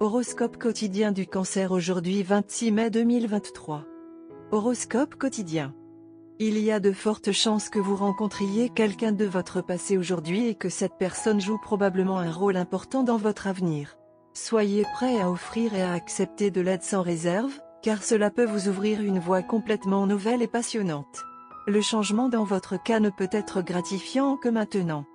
Horoscope quotidien du Cancer aujourd'hui 26 mai 2023. Horoscope quotidien. Il y a de fortes chances que vous rencontriez quelqu'un de votre passé aujourd'hui et que cette personne joue probablement un rôle important dans votre avenir. Soyez prêt à offrir et à accepter de l'aide sans réserve, car cela peut vous ouvrir une voie complètement nouvelle et passionnante. Le changement dans votre cas ne peut être gratifiant que maintenant.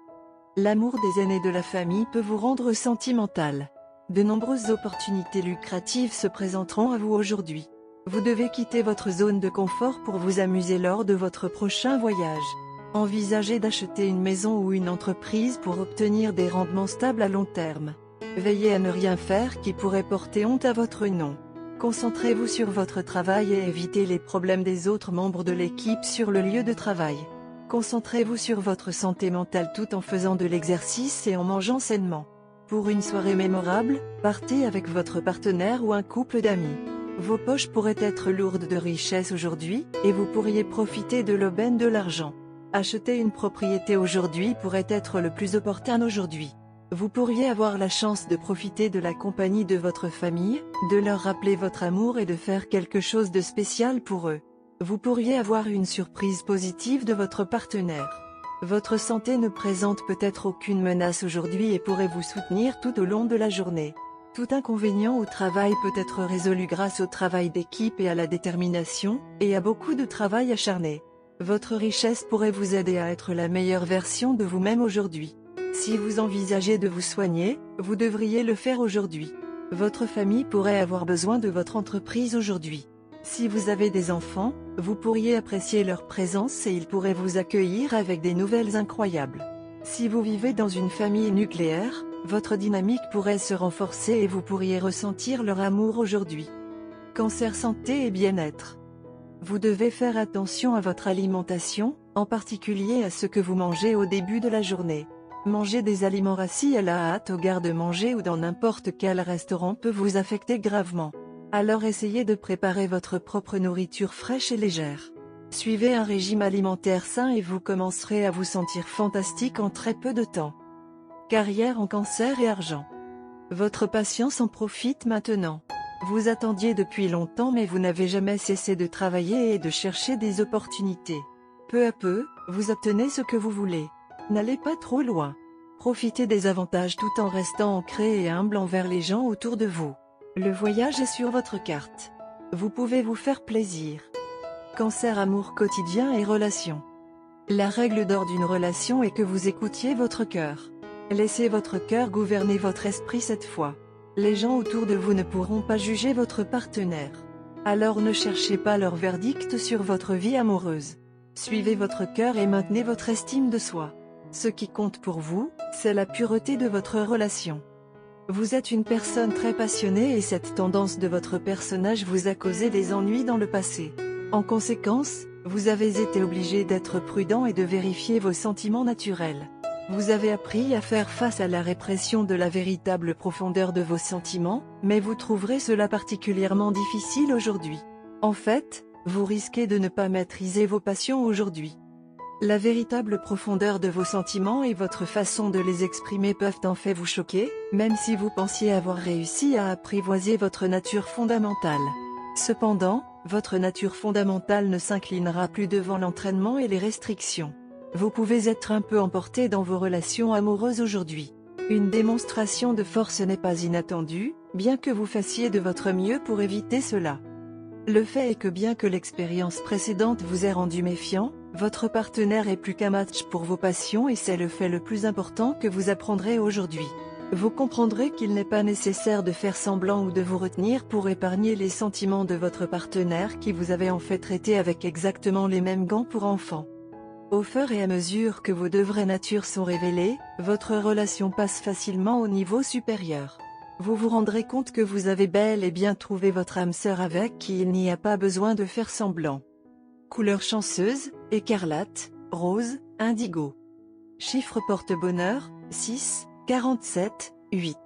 L'amour des aînés de la famille peut vous rendre sentimental. De nombreuses opportunités lucratives se présenteront à vous aujourd'hui. Vous devez quitter votre zone de confort pour vous amuser lors de votre prochain voyage. Envisagez d'acheter une maison ou une entreprise pour obtenir des rendements stables à long terme. Veillez à ne rien faire qui pourrait porter honte à votre nom. Concentrez-vous sur votre travail et évitez les problèmes des autres membres de l'équipe sur le lieu de travail. Concentrez-vous sur votre santé mentale tout en faisant de l'exercice et en mangeant sainement. Pour une soirée mémorable, partez avec votre partenaire ou un couple d'amis. Vos poches pourraient être lourdes de richesses aujourd'hui, et vous pourriez profiter de l'aubaine de l'argent. Acheter une propriété aujourd'hui pourrait être le plus opportun aujourd'hui. Vous pourriez avoir la chance de profiter de la compagnie de votre famille, de leur rappeler votre amour et de faire quelque chose de spécial pour eux. Vous pourriez avoir une surprise positive de votre partenaire. Votre santé ne présente peut-être aucune menace aujourd'hui et pourrait vous soutenir tout au long de la journée. Tout inconvénient au travail peut être résolu grâce au travail d'équipe et à la détermination, et à beaucoup de travail acharné. Votre richesse pourrait vous aider à être la meilleure version de vous-même aujourd'hui. Si vous envisagez de vous soigner, vous devriez le faire aujourd'hui. Votre famille pourrait avoir besoin de votre entreprise aujourd'hui. Si vous avez des enfants, vous pourriez apprécier leur présence et ils pourraient vous accueillir avec des nouvelles incroyables. Si vous vivez dans une famille nucléaire, votre dynamique pourrait se renforcer et vous pourriez ressentir leur amour aujourd'hui. Cancer santé et bien-être. Vous devez faire attention à votre alimentation, en particulier à ce que vous mangez au début de la journée. Manger des aliments rassis à la hâte au garde-manger ou dans n'importe quel restaurant peut vous affecter gravement. Alors essayez de préparer votre propre nourriture fraîche et légère. Suivez un régime alimentaire sain et vous commencerez à vous sentir fantastique en très peu de temps. Carrière en cancer et argent. Votre patience en profite maintenant. Vous attendiez depuis longtemps mais vous n'avez jamais cessé de travailler et de chercher des opportunités. Peu à peu, vous obtenez ce que vous voulez. N'allez pas trop loin. Profitez des avantages tout en restant ancré et humble envers les gens autour de vous. Le voyage est sur votre carte. Vous pouvez vous faire plaisir. Cancer amour quotidien et relations. La règle d'or d'une relation est que vous écoutiez votre cœur. Laissez votre cœur gouverner votre esprit cette fois. Les gens autour de vous ne pourront pas juger votre partenaire. Alors ne cherchez pas leur verdict sur votre vie amoureuse. Suivez votre cœur et maintenez votre estime de soi. Ce qui compte pour vous, c'est la pureté de votre relation. Vous êtes une personne très passionnée et cette tendance de votre personnage vous a causé des ennuis dans le passé. En conséquence, vous avez été obligé d'être prudent et de vérifier vos sentiments naturels. Vous avez appris à faire face à la répression de la véritable profondeur de vos sentiments, mais vous trouverez cela particulièrement difficile aujourd'hui. En fait, vous risquez de ne pas maîtriser vos passions aujourd'hui. La véritable profondeur de vos sentiments et votre façon de les exprimer peuvent en fait vous choquer, même si vous pensiez avoir réussi à apprivoiser votre nature fondamentale. Cependant, votre nature fondamentale ne s'inclinera plus devant l'entraînement et les restrictions. Vous pouvez être un peu emporté dans vos relations amoureuses aujourd'hui. Une démonstration de force n'est pas inattendue, bien que vous fassiez de votre mieux pour éviter cela. Le fait est que bien que l'expérience précédente vous ait rendu méfiant, votre partenaire est plus qu'un match pour vos passions et c'est le fait le plus important que vous apprendrez aujourd'hui. Vous comprendrez qu'il n'est pas nécessaire de faire semblant ou de vous retenir pour épargner les sentiments de votre partenaire qui vous avait en fait traité avec exactement les mêmes gants pour enfants. Au fur et à mesure que vos deux vraies natures sont révélées, votre relation passe facilement au niveau supérieur. Vous vous rendrez compte que vous avez bel et bien trouvé votre âme sœur avec qui il n'y a pas besoin de faire semblant. Couleur chanceuse, écarlate, rose, indigo. Chiffre porte-bonheur, 6, 47, 8.